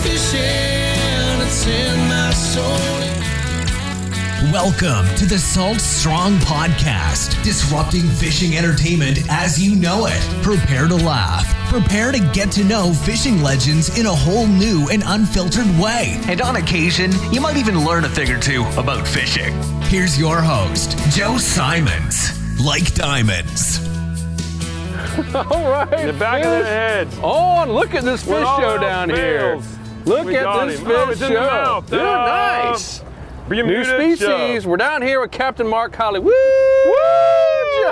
fishing, it's in my soul. Welcome to the Salt Strong Podcast, disrupting fishing entertainment as you know it. Prepare to laugh. Prepare to get to know fishing legends in a whole new and unfiltered way. And on occasion, you might even learn a thing or two about fishing. Here's your host, Joe Simons. Like diamonds. All right, in the back of their heads. On, look at this fish show down here. Look at this fish show. They're nice. New species. We're down here with Captain Mark Hollywood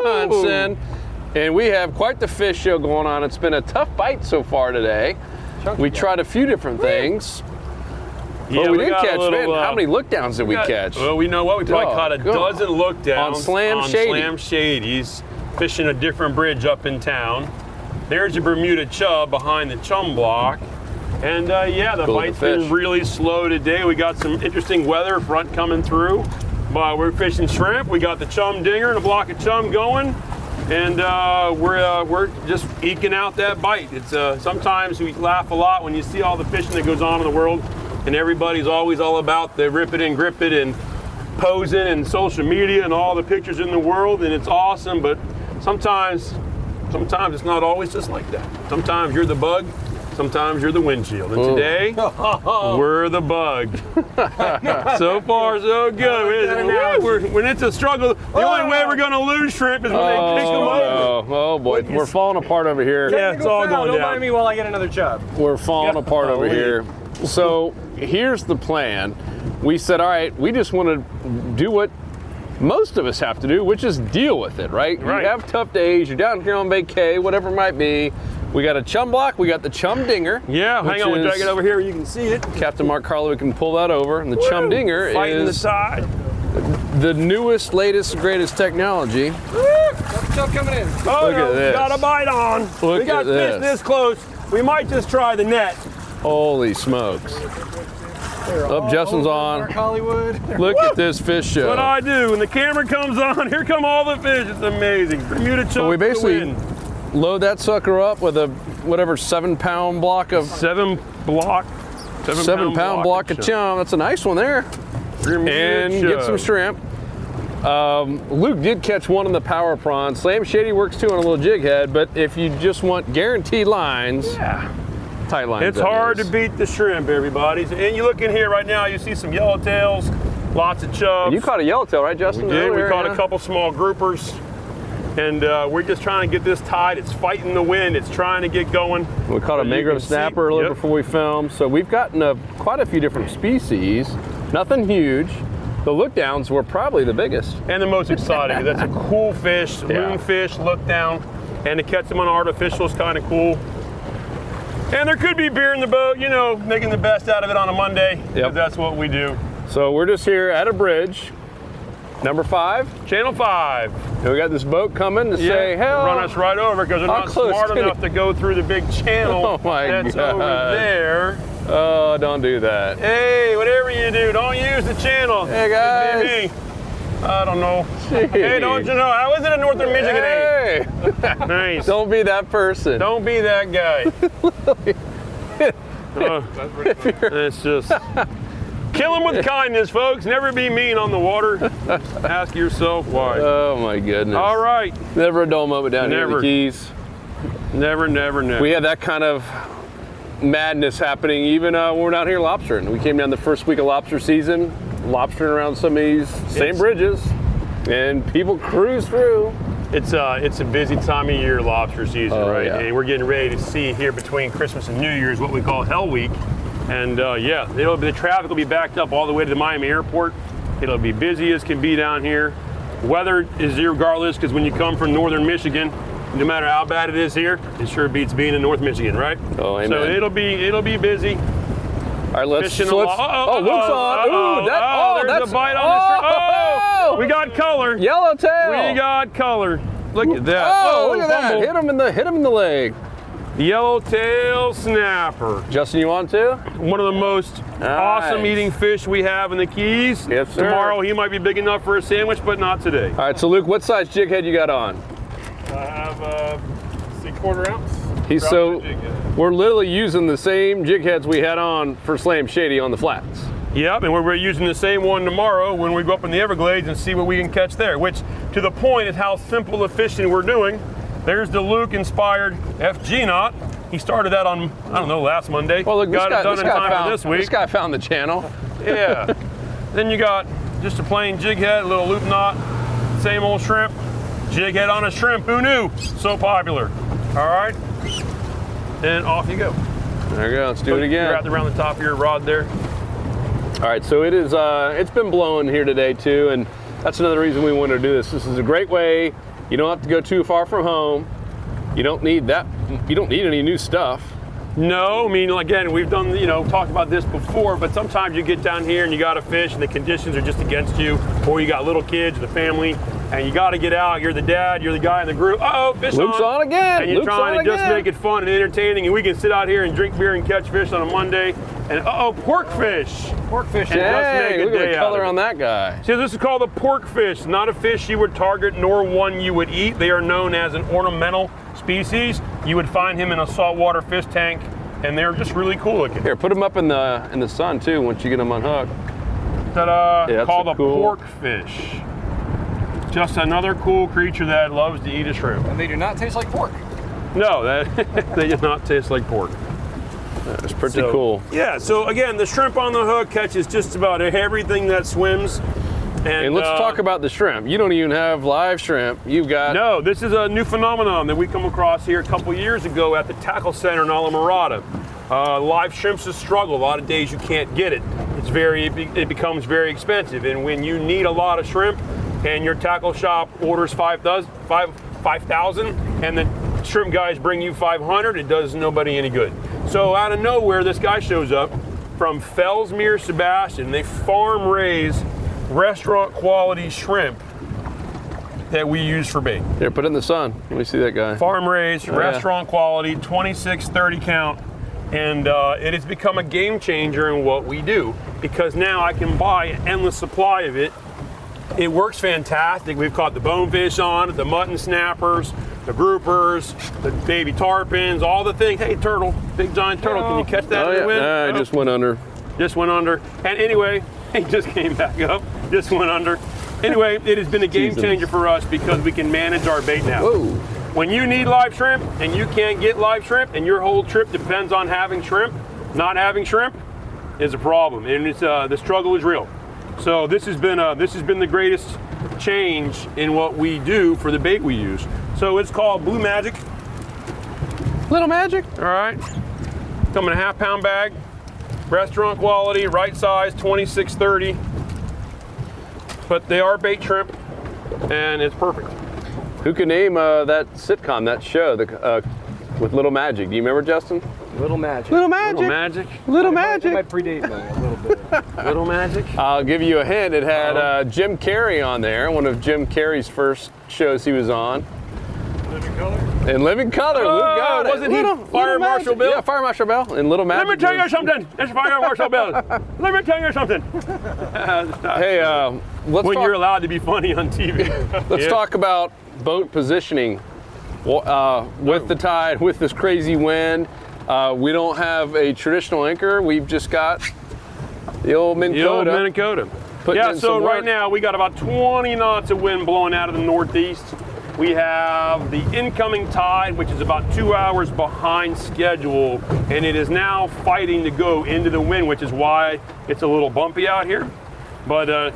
Johnson, and we have quite the fish show going on. It's been a tough bite so far today. We tried a few different things. Yeah, but we did catch, little, how many look downs did we catch? Well, we know what, we probably caught a dozen look downs on Slam Shadies, fishing a different bridge up in town. There's a Bermuda chub behind the chum block. And yeah, the bite's been really slow today. We got some interesting weather front coming through. But we're fishing shrimp. We got the Chum Dinger and a block of chum going. And we're just eking out that bite. It's sometimes we laugh a lot when you see all the fishing that goes on in the world. And everybody's always all about the rip it and grip it and posing and social media and all the pictures in the world. And it's awesome, but sometimes it's not always just like that. Sometimes you're the bug. Sometimes you're the windshield. And today, we're the bug. So far, so good. When it's a struggle, the only way we're going to lose shrimp is when they kick them over. Oh, boy. We're falling apart over here. Yeah, it's all going down. Don't mind me while I get another chub. We're falling apart over here. So here's the plan. We said, all right, we just want to do what most of us have to do, which is deal with it, right? You have tough days. You're down here on vacay, whatever it might be. We got a chum block. We got the Chum Dinger. Yeah, hang on. We'll drag it over here. You can see it. Captain Mark Carlo can pull that over. And the Chum Dinger fighting is the side. The newest, latest, greatest technology. Chub coming in. Oh, look at this. Got a bite on. We got fish this close. We might just try the net. Holy smokes. Oh, Justin's on. Hollywood. Look at this fish show. What I do when the camera comes on, here come all the fish. It's amazing. Bermuda chub. So we basically load that sucker up with a whatever 7-pound block of 7 pound block of chum. That's a nice one there. And get some shrimp. Luke did catch one in the power prawn. Slam Shady works too on a little jig head, but if you just want guaranteed lines, tight lines. It's hard to beat the shrimp, everybody. And you look in here right now, you see some yellowtails, lots of chubs. And you caught a yellowtail, right, Justin? We did. We caught a couple small groupers. And we're just trying to get this tied. It's fighting the wind. It's trying to get going. We caught a mangrove snapper earlier before we filmed. So we've gotten quite a few different species. Nothing huge. The look downs were probably the biggest. And the most exciting. That's a cool fish, moonfish, look down. And to catch them on artificial is kind of cool. And there could be beer in the boat, you know, making the best out of it on a Monday. Yep. That's what we do. So we're just here at a bridge. Number 5? Channel 5. And we got this boat coming to say, hell. Run us right over because they're not smart enough to go through the big channel that's over there. Oh, don't do that. Hey, whatever you do, don't use the channel. Hey, guys. Hey, I don't know. Jeez. Hey, don't you know? How is it in Northern Michigan? Hey. Nice. Don't be that person. Don't be that guy. It's just... Kill them with kindness, folks. Never be mean on the water. Ask yourself why. Oh, my goodness. All right. Never a dull moment down here in the Keys. Never. We had that kind of madness happening even when we're down here lobstering. We came down the first week of lobster season, lobstering around some of these same bridges, and people cruise through. It's a busy time of year, lobster season, right? Yeah. And we're getting ready to see here between Christmas and New Year's what we call Hell Week. And the traffic will be backed up all the way to the Miami airport. It'll be busy as can be down here. Weather is regardless, because when you come from Northern Michigan, no matter how bad it is here, it sure beats being in North Michigan, right? Oh, amen. So it'll be busy. All right, let's. Luke's on. That's a bite on the shrimp. Oh, we got color. Yellowtail. We got color. Look at that. Oh, look at that. Hit him in the leg. Yellowtail snapper. Justin, you want to? One of the most awesome eating fish we have in the Keys. Yes, sir. Tomorrow he might be big enough for a sandwich, but not today. All right, so Luke, what size jig head you got on? I have 3/4 ounce. We're literally using the same jig heads we had on for Slam Shady on the flats. Yep, and we're using the same one tomorrow when we go up in the Everglades and see what we can catch there, which to the point is how simple the fishing we're doing. There's the Luke-inspired FG knot. He started that on, I don't know, last Monday. Well, look, got it done in time for this week. This guy found the channel. Yeah. Then you got just a plain jig head, a little loop knot, same old shrimp. Jig head on a shrimp, who knew? So popular. All right, then off you go. There you go, let's do it again. Wrap around the top of your rod there. All right, so it is. It's been blowing here today too, and that's another reason we wanted to do this. This is a great way. You don't have to go too far from home. You don't need that. You don't need any new stuff. No, I mean, again, we've done, talked about this before, but sometimes you get down here and you got to fish and the conditions are just against you, or you got little kids, the family, and you got to get out. You're the dad, you're the guy in the group. Uh-oh, fish Luke's on again. And you're trying to just make it fun and entertaining, and we can sit out here and drink beer and catch fish on a Monday, and pork fish. Pork fish. Dang, just make a look at day the color out of on that guy. See, this is called a pork fish, not a fish you would target nor one you would eat. They are known as an ornamental species. You would find him in a saltwater fish tank, and they're just really cool looking. Here, put them up in the sun too once you get them unhooked. Ta-da! Yeah, called a pork fish. Just another cool creature that loves to eat a shrimp. And they do not taste like pork. No, they do not taste like pork. That's pretty cool. Yeah, so again, the shrimp on the hook catches just about everything that swims. And let's talk about the shrimp. You don't even have live shrimp. You've got... No, this is a new phenomenon that we come across here a couple years ago at the Tackle Center in Alamorada. Live shrimp's a struggle. A lot of days you can't get it. It becomes very expensive. And when you need a lot of shrimp and your tackle shop orders 5,000 and the shrimp guys bring you 500, it does nobody any good. So out of nowhere, this guy shows up from Fellsmere, Sebastian. They farm raise restaurant quality shrimp that we use for bait. Here, put it in the sun. Let me see that guy. Farm raised, restaurant quality, 26, 30 count. And it has become a game changer in what we do, because now I can buy an endless supply of it. It works fantastic. We've caught the bonefish on it, the mutton snappers, the groupers, the baby tarpons, all the things. Hey, turtle, big giant turtle, can you catch that in the wind? Nah, it just went under. Just went under. And anyway, he just came back up, just went under. Anyway, it has been a game changer for us because we can manage our bait now. Whoa. When you need live shrimp and you can't get live shrimp and your whole trip depends on having shrimp, not having shrimp is a problem, and it's the struggle is real. So this has been the greatest change in what we do for the bait we use. So it's called Blue Magic. Little Magic. All right. Come in a half-pound bag. Restaurant quality, right size, 26-30. But they are bait shrimp, and it's perfect. Who can name that sitcom, that show, with Little Magic? Do you remember, Justin? Little Magic. Little Magic. Little Magic. Little It Magic. might predate me a little bit. Little Magic. I'll give you a hint. It had Jim Carrey on there, one of Jim Carrey's first shows he was on. Living Color. In Living Color, Luke got it. Wasn't he Fire Marshal Bill? Yeah, Fire Marshal Bill in Little Magic. Let me tell you something. It's Fire Marshal Bill. Let me tell you something. Hey, when you're allowed to be funny on TV. Let's talk about boat positioning. With the tide, with this crazy wind, we don't have a traditional anchor. We've just got the old Minn Kota. Yeah, so right now we got about 20 knots of wind blowing out of the northeast. We have the incoming tide, which is about 2 hours behind schedule, and it is now fighting to go into the wind, which is why it's a little bumpy out here. But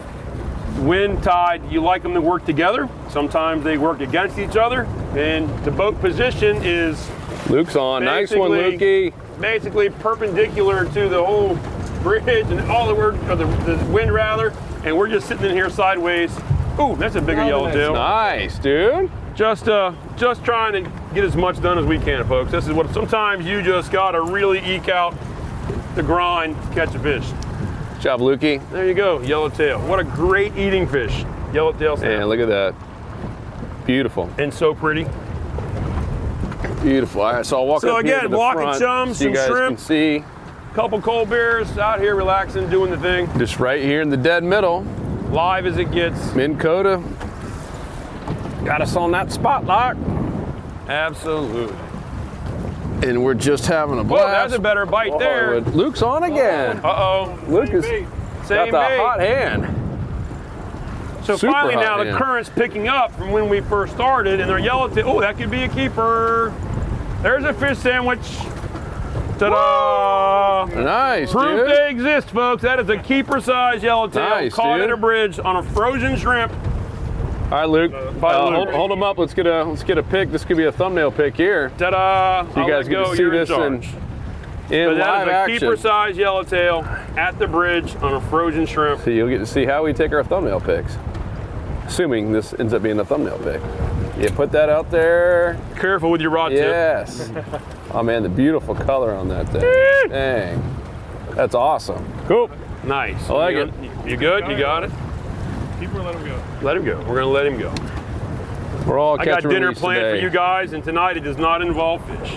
wind, tide, you like them to work together. Sometimes they work against each other, and the boat position is Luke's on. Nice one, Lukey. Basically perpendicular to the whole bridge and all the wind rather, and we're just sitting in here sideways. Ooh, that's a bigger yellowtail. Nice, dude. Just trying to get as much done as we can, folks. This is what sometimes you just gotta really eke out the grind to catch a fish. Good job, Lukey. There you go, yellowtail. What a great eating fish, yellowtail salmon. Yeah, look at that. Beautiful. And so pretty. Beautiful. All right, so I'll walk up here to the block front of chum, so you some guys shrimp, can see. couple cold beers out here relaxing, doing the thing. Just right here in the dead middle. Live as it gets. Minn Kota. Got us on that spot lock. Absolutely. And we're just having a blast. Whoa, that's a better bite there. Luke's on again. Uh-oh. Luke has got the bait. hot hand. So Super finally hot now hand. the current's picking up from when we first started, and they're yellowtail. Oh, that could be a keeper. There's a fish sandwich. Ta-da! Nice, Proof dude. they exist, folks. That is a keeper-sized yellowtail Nice, caught dude. at a bridge on a frozen shrimp. All right, Luke. Luke. Hold them up. Let's get a pic. This could be a thumbnail pic here. Ta-da! So you guys get to see this in So that live is a action. keeper-sized yellowtail at the bridge on a frozen shrimp. So you'll get to see how we take our thumbnail pics. Assuming this ends up being a thumbnail pic. You put that out there. Careful with your rod tip. Yes. Oh man, the beautiful color on that thing. Dang. That's awesome. Cool. Nice. I like it. You good? You got it? Keep her, let him go. Let him go. We're gonna let him go. We're all I got catch dinner release planned today. for you guys, and tonight it does not involve fish.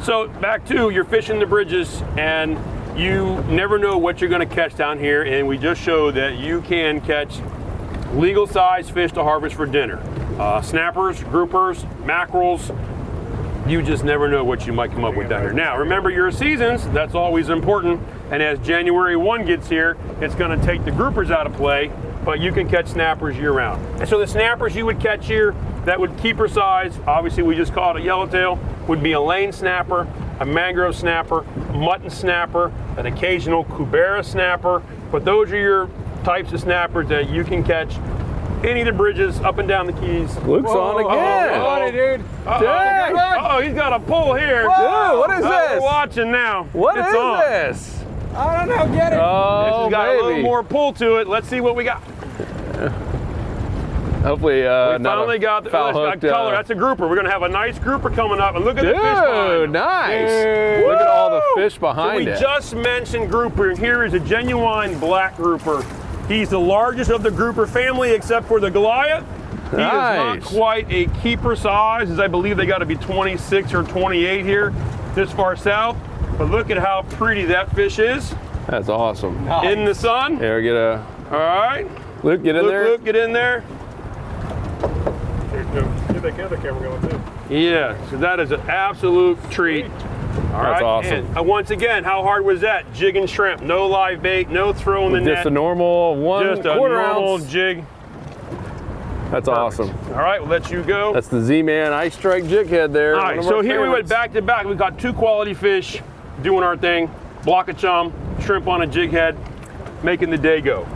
So back to you're fishing the bridges, and you never know what you're going to catch down here, and we just showed that you can catch legal size fish to harvest for dinner. Snappers, groupers, mackerels. You just never know what you might come up with down here. Now, remember your seasons, that's always important. And as January 1 gets here, it's gonna take the groupers out of play, but you can catch snappers year round. And so the snappers you would catch here that would keeper size, obviously we just call it a yellowtail, would be a lane snapper, a mangrove snapper, mutton snapper, an occasional cubera snapper. But those are your types of snappers that you can catch any of the bridges up and down the Keys. Luke's on again. Funny, dude. Dang. Uh-oh, he's got a pull here. Dude, what is We're this? watching now. What it's is on. this? I don't know, get it. This Oh, has got a little baby. more pull to it. Let's see what we got. Hopefully, We not finally a got the foul that's got hooked, color. That's a grouper. We're gonna have a nice grouper coming up, and look at the fish Dude, behind. nice. Dude. Look at all the Woo! fish behind so it. we just mentioned grouper, and here is a genuine black grouper. He's the largest of the grouper family, except for the Goliath. He is not Nice. quite a keeper size, as I believe they got to be 26 or 28 here, this far south. But look at how pretty that fish is That's awesome. in the sun. Here, get a All right, Luke. Get in there. Luke, get in there. Get that other camera going, too. Yeah, so that is an absolute treat. All That's right, awesome. And once again, how hard was that? Jig and shrimp, no live bait, no throw in the net. Just a normal Just a 1/4 normal ounce. jig. That's awesome. All right, we'll let you go. That's the Z-Man Ice Strike jig head there. All one right, of so our here we went favorites. back to back. We've got two quality fish doing our thing. Block of chum, shrimp on a jig head, making the day go.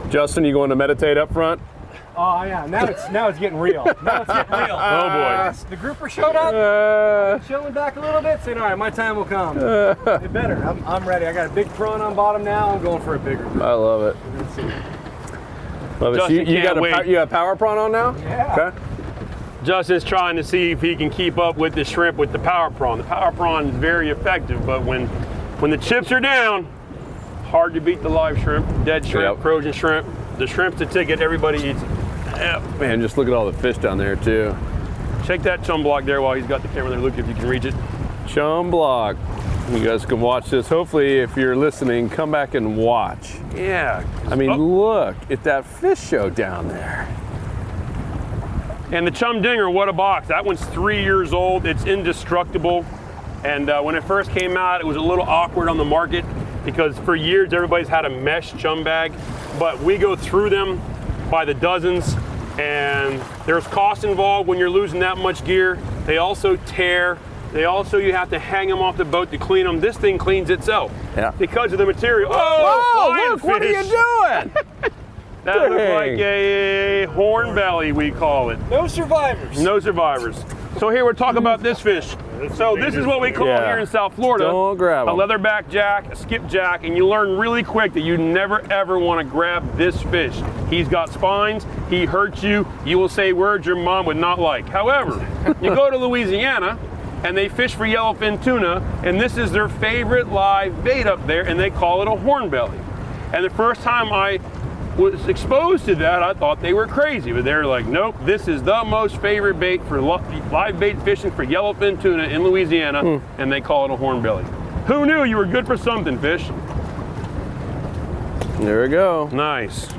Justin, you going to meditate up front? Oh, yeah. Now it's getting real. Now it's getting real. Oh boy. The grouper showed up, chilling back a little bit, saying, all right, my time will come. It better. I'm ready. I got a big prawn on bottom now. I'm going for a bigger group. I love it. Let's see. Love it. So Justin you got can't wait. you got power prawn on now? Yeah. Okay. Justin's trying to see if he can keep up with the shrimp with the power prawn. The power prawn is very effective, but when the chips are down, hard to beat the live shrimp, dead shrimp, Yep. frozen shrimp. The shrimp's the ticket, everybody eats it. Yeah. Man, just look at all the fish down there too. Check that chum block there while he's got the camera there. Look if you can reach it. Chum block. You guys can watch this. Hopefully, if you're listening, come back and watch. Yeah. I mean, Oh, look at that fish show down there. and the Chum Dinger, what a box. That one's 3 years old. It's indestructible. And when it first came out, it was a little awkward on the market because for years everybody's had a mesh chum bag, but we go through them by the dozens, and there's cost involved when you're losing that much gear. They also tear. You have to hang them off the boat to clean them. This thing cleans itself. Yeah. Because of the material. Whoa, flying look, what are you fish. doing? That looks Dang. like a horn belly, we call it. No survivors. No survivors. So here we're talking about this fish. So this is what we call Yeah. here in South Florida Don't grab a 'em. leatherback jack, a skipjack, and you learn really quick that you never ever want to grab this fish. He's got spines, he hurts you, you will say words your mom would not like. However, you go to Louisiana and they fish for yellowfin tuna, and this is their favorite live bait up there, and they call it a hornbelly. And the first time I was exposed to that, I thought they were crazy, but they're like, nope, this is the most favorite bait for live bait fishing for yellowfin tuna in Louisiana, and they call it a hornbelly. Who knew you were good for something, fish? There we go. Nice.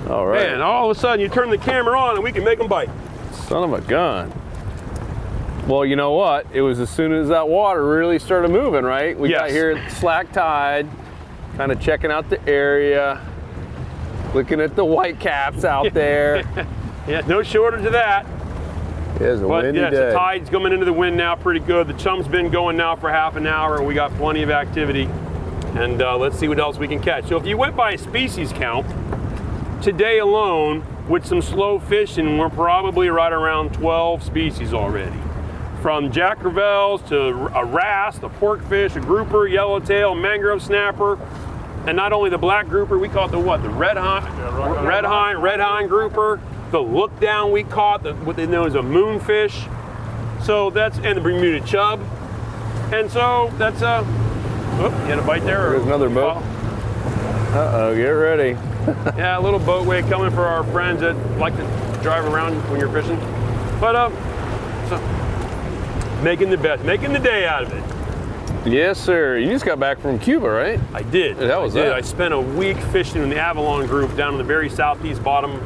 All right. Man, all of a sudden you turn the camera on and we can make them bite. Son of a gun. Well, you know what? It was as soon as that water really started moving, right? We got here at slack tide, kind of checking out the area, looking at the white caps out there. Yeah, no shortage of that. It is a windy day. The tide's coming into the wind now pretty good. The chum's been going now for half an hour. We got plenty of activity. And let's see what else we can catch. So if you went by a species count, today alone, with some slow fishing, we're probably right around 12 species already. From jack crevalles to a wrasse, a porkfish, a grouper, yellowtail, mangrove snapper, and not only the black grouper, we caught the what? The red hind grouper, the look down we caught, what they know as a moonfish. So that's, and the Bermuda chub. And so that's you had a bite there? There's another boat. Uh-oh, get ready. Yeah, a little boatway coming for our friends that like to drive around when you're fishing. But so making the day out of it. Yes, sir. You just got back from Cuba, right? I did. I spent a week fishing in the Avalon group down in the very southeast bottom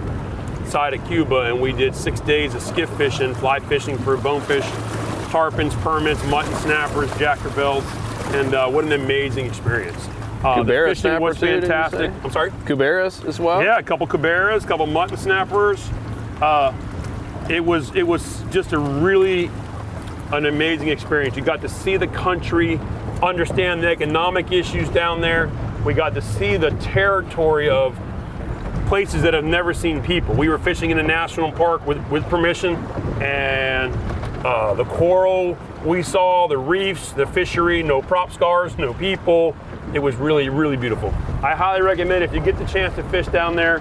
side of Cuba, and we did 6 days of skiff fishing, fly fishing for bonefish, tarpons, permits, mutton snappers, jack crevalles, and what an amazing experience. The fishing was fantastic. I'm sorry? Cuberas as well? Yeah, a couple cuberas, a couple mutton snappers. It was just an amazing experience. You got to see the country, understand the economic issues down there. We got to see the territory of places that have never seen people. We were fishing in a national park with permission, and the coral we saw, the reefs, the fishery, no prop scars, no people. It was really, really beautiful. I highly recommend if you get the chance to fish down there.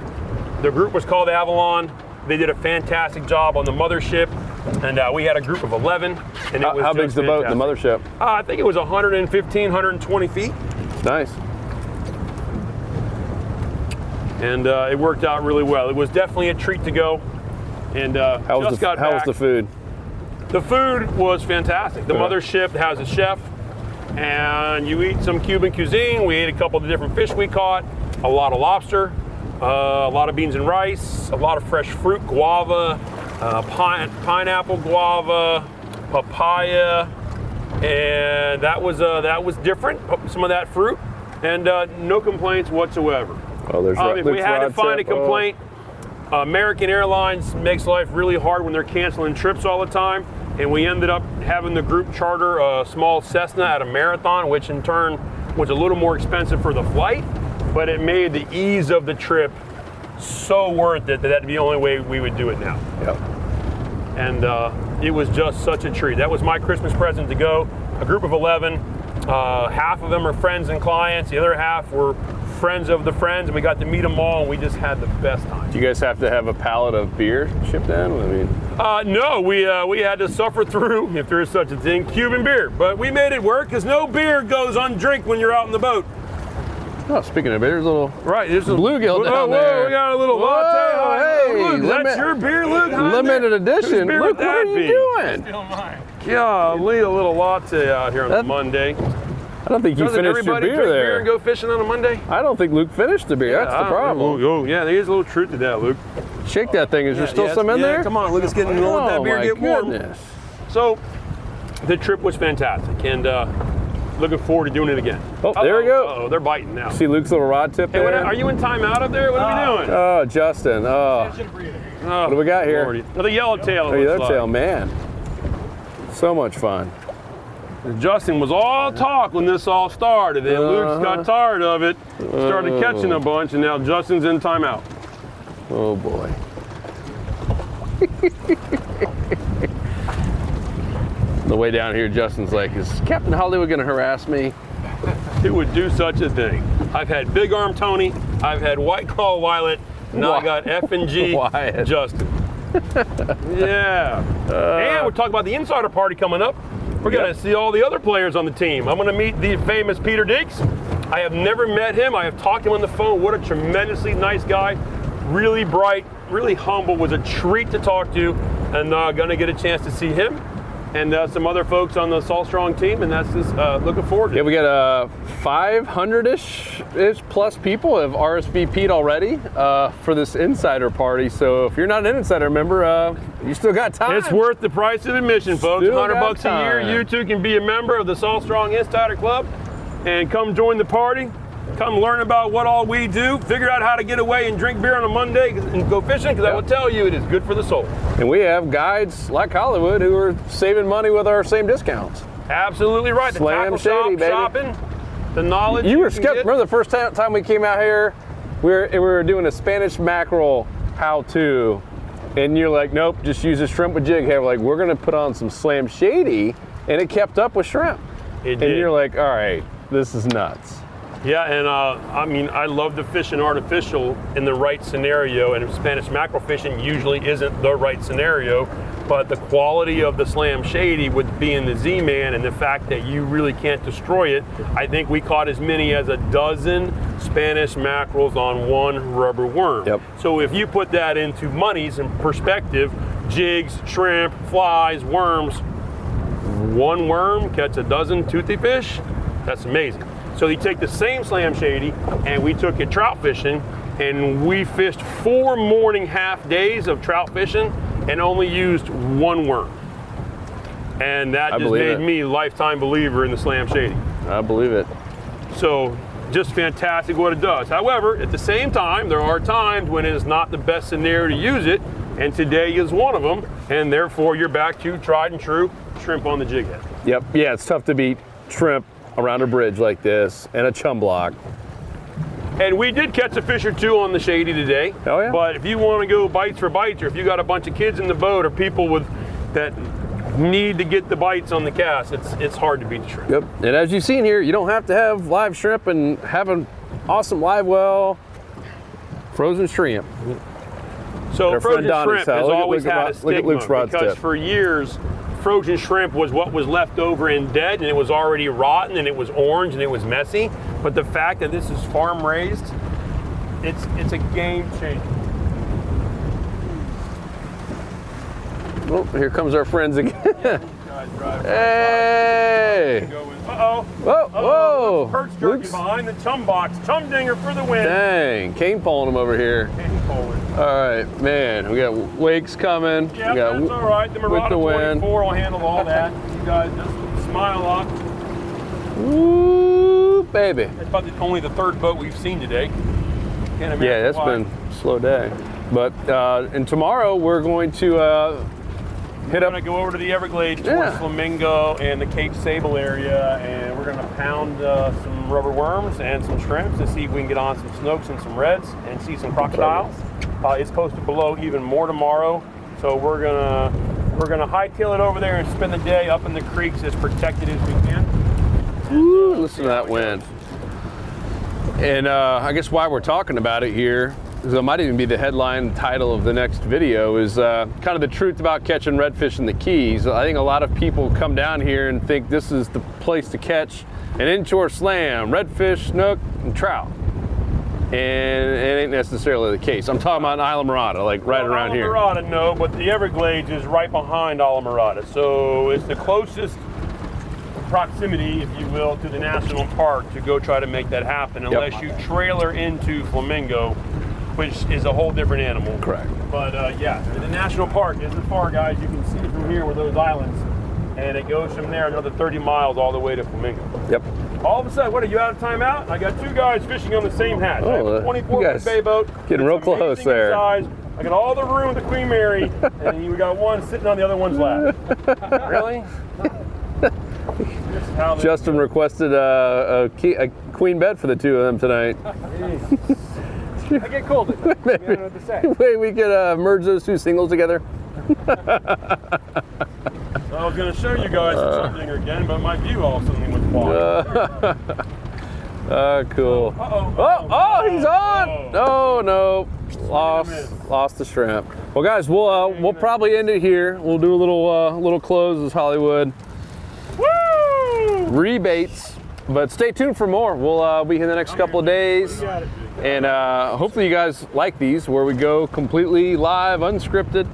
The group was called Avalon. They did a fantastic job on the mothership, and we had a group of 11. And it was how big's the boat, the mothership? I think it was 115, 120 feet. Nice. And it worked out really well. It was definitely a treat to go. And how was the food? The food was fantastic. The mothership has a chef, and you eat some Cuban cuisine. We ate a couple of the different fish we caught, a lot of lobster, a lot of beans and rice, a lot of fresh fruit, guava, pineapple guava, papaya, and that was different. Some of that fruit, and no complaints whatsoever. Oh, if we had to find a complaint, American Airlines makes life really hard when they're canceling trips all the time, and we ended up having the group charter a small Cessna at a Marathon, which in turn was a little more expensive for the flight, but it made the ease of the trip so worth it that that'd be the only way we would do it now. Yep. And it was just such a treat. That was my Christmas present to go. A group of 11, half of them are friends and clients, the other half were friends of the friends, and we got to meet them all, and we just had the best time. Do you guys have to have a pallet of beer shipped in? I mean, no, we had to suffer through, if there is such a thing, Cuban beer, but we made it work because no beer goes undrinked when you're out in the boat. Oh, speaking of beer, there's a little there's a bluegill down there. We got a little latte. Hey, Luke, that's your beer, Luke? Limited edition. Luke, what are you doing? Still mine. Yeah, lead a little latte out here on a Monday. I don't think you finished your beer there. Beer and go fishing on a Monday? I don't think Luke finished the beer. That's the problem. Oh, yeah, there is a little truth to that, Luke. Shake that thing. Is there still some in there? Come on, Luke, it's getting warm. That beer get warm. Goodness. So, the trip was fantastic, and looking forward to doing it again. Oh, there we go. Oh, they're biting now. See Luke's little rod tip there? Are you in timeout up there? What are we doing? Oh, Justin. Oh. What do we got here? Another yellowtail. Oh, yellowtail, man. So much fun. Justin was all talk when this all started, and Luke's got tired of it, started catching a bunch, and now Justin's in timeout. Oh boy. The way down here, Justin's like, is Captain Hollywood gonna harass me? Who would do such a thing? I've had Big Arm Tony, I've had White Claw Violet, now I got F&G Justin. Yeah. And we're talking about the insider party coming up. We're going to see all the other players on the team. I'm going to meet the famous Peter Deeks. I have never met him. I have talked to him on the phone. What a tremendously nice guy. Really bright, really humble. Was a treat to talk to. And going to get a chance to see him. and some other folks on the Salt Strong team, and that's just looking forward to it. Yeah, we got 500-ish plus people have RSVP'd already for this insider party. So if you're not an insider member, you still got time. It's worth the price of admission, folks. Still $100 got a year. time. You too can be a member of the Salt Strong Insider Club and come join the party. Come learn about what all we do. Figure out how to get away and drink beer on a Monday and go fishing, because I will tell you, it is good for the soul. And we have guides like Hollywood who are saving money with our same discounts. Absolutely right. The Slam tackle shady, shop, baby. shopping, the knowledge. You were can skeptical. get. Remember the first time we came out here, we were doing a Spanish mackerel how-to, and you're like, nope, just use a shrimp with jig head. We're like, we're gonna put on some Slam Shady, and it kept up with shrimp. It And did. you're like, all right, this is nuts. Yeah, and I mean, I love to fish an artificial in the right scenario, and Spanish mackerel fishing usually isn't the right scenario, but the quality of the Slam Shady with being the Z-Man and the fact that you really can't destroy it, I think we caught as many as a dozen Spanish mackerels on one rubber worm. Yep. So if you put that into monies and perspective, jigs, shrimp, flies, worms, one worm catch a dozen toothy fish, that's amazing. So you take the same Slam Shady and we took it trout fishing, and we fished 4 morning half days of trout fishing and only used one worm. And that just made me a lifetime believer in the Slam Shady. I believe it. So just fantastic what it does. However, at the same time, there are times when it is not the best scenario to use it, and today is one of them, and therefore you're back to tried and true shrimp on the jig head. Yep, yeah, it's tough to beat shrimp around a bridge like this and a chum block. And we did catch a fish or two on the Shady today. Oh, yeah? But if you want to go bites for bites, or if you got a bunch of kids in the boat or people that need to get the bites on the cast, it's hard to beat the shrimp. Yep, and as you've seen here, you don't have to have live shrimp and have an awesome live well. Frozen shrimp. So Our frozen friend Donnie's shrimp has house. Look at- always look at had Ro- a look at stigma, Luke's rod because tip. for years, frozen shrimp was what was left over and dead, and it was already rotten, and it was orange, and it was messy. But the fact that this is farm raised, it's a game changer. Oh, here comes our friends again. Guys drive Hey! Uh-oh. Whoa, whoa! Perch jerky Luke's- behind the chum box. Chum Dinger for the win. Dang, cane pulling him over here. Cane pulling. All right, man, we got wakes coming. Yeah, we got that's all right. The with Murata the wind. 24 will handle all that. You guys just smile up. Woo, baby. It's about only the third boat we've seen today. Can't imagine Yeah, that's why. been a slow day. But and tomorrow we're going to hit We're up. going to go over to the Everglades Yeah. towards Flamingo and the Cape Sable area, and we're going to pound some rubber worms and some shrimps to see if we can get on some snooks and some reds and see some crocodiles. It's supposed to blow even more tomorrow, so we're gonna hightail it over there and spend the day up in the creeks as protected as we can. Woo, listen to that wind. And I guess why we're talking about it here, because it might even be the headline title of the next video, is kind of the truth about catching redfish in the Keys. I think a lot of people come down here and think this is the place to catch an inshore slam, redfish, snook, and trout. And it ain't necessarily the case. I'm talking about Isla Mirada, like right around here. Isla Mirada, no, but the Everglades is right behind Isla Mirada, so it's the closest proximity, if you will, to the national park to go try to make that happen, unless you trailer into Flamingo, which is a whole different animal. Correct. But yeah, the national park isn't far, guys. You can see from here where those islands, and it goes from there another 30 miles all the way to Flamingo. Yep. All of a sudden, what are you out of timeout? I got 2 guys fishing on the same hatch. I have a 24 you foot guys bay boat. getting real It's close amazing there. in size. I got all the room with the Queen Mary, and we got one sitting on the other one's lap. Really? This is how this Justin goes. requested a queen bed for the two of them tonight. I get cold at night. You don't know what to say. Wait, we could merge those two singles together. I was going to show you guys the Chum Dinger again, but my view all suddenly went wide. Cool. Oh, he's on! Oh no, lost the shrimp. Well, guys, we'll probably end it here. We'll do a little close as Hollywood. Woo! Rebates, but stay tuned for more. We'll be here the next couple of days, and hopefully you guys like these, where we go completely live, unscripted.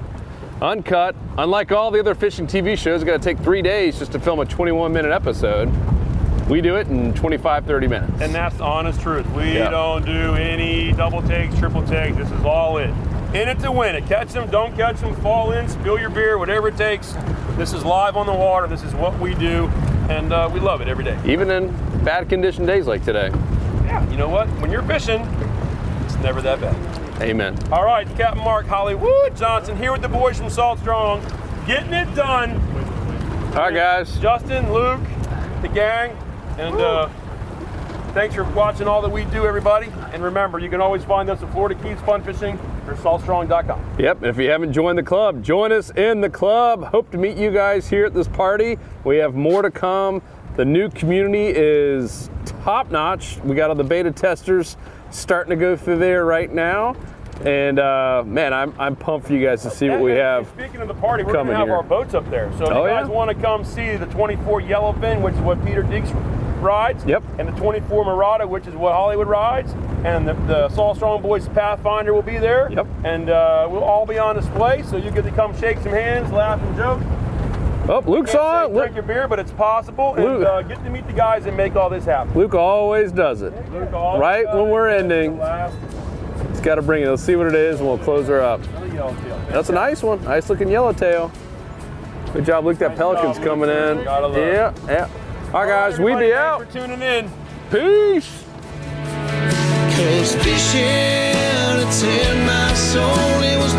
uncut. Unlike all the other fishing TV shows, it's got to take 3 days just to film a 21-minute episode. We do it in 25, 30 minutes. And that's the honest truth. We don't do any double takes, triple takes. This is all it. In it to win it. Catch them, don't catch them, fall in, spill your beer, whatever it takes. This is live on the water. This is what we do, and we love it every day. Even in bad condition days like today. Yeah, you know what? When you're fishing, it's never that bad. Amen. All right, Captain Mark Hollywood Johnson here with the boys from Salt Strong, getting it done. All right, guys. Justin, Luke, the gang, and thanks for watching all that we do, everybody. And remember, you can always find us at Florida Keys Fun Fishing or saltstrong.com. Yep, and if you haven't joined the club, join us in the club. Hope to meet you guys here at this party. We have more to come. The new community is top notch. We got all the beta testers starting to go through there right now. And man, I'm pumped for you guys to see what we have. Speaking of the party, we're going to have our boats up there. So if you guys want to come see the 24 Yellowfin, which is what Peter Deeks rides, and the 24 Murata, which is what Hollywood rides, and the Salt Strong Boys Pathfinder will be there, and we'll all be on display, so you get to come shake some hands, laugh and joke. Oh, Luke's on. Drink your beer, but it's possible, and get to meet the guys that make all this happen. Luke always does it. Right when we're ending. It's got to bring it. Let's see what it is, and we'll close her up. That's a nice one. Nice looking yellowtail. Good job, Luke. That pelican's coming in. Yeah. All right, guys, we be out. Thanks for tuning in. Peace. 'Cause fishing, it's in my soul, it was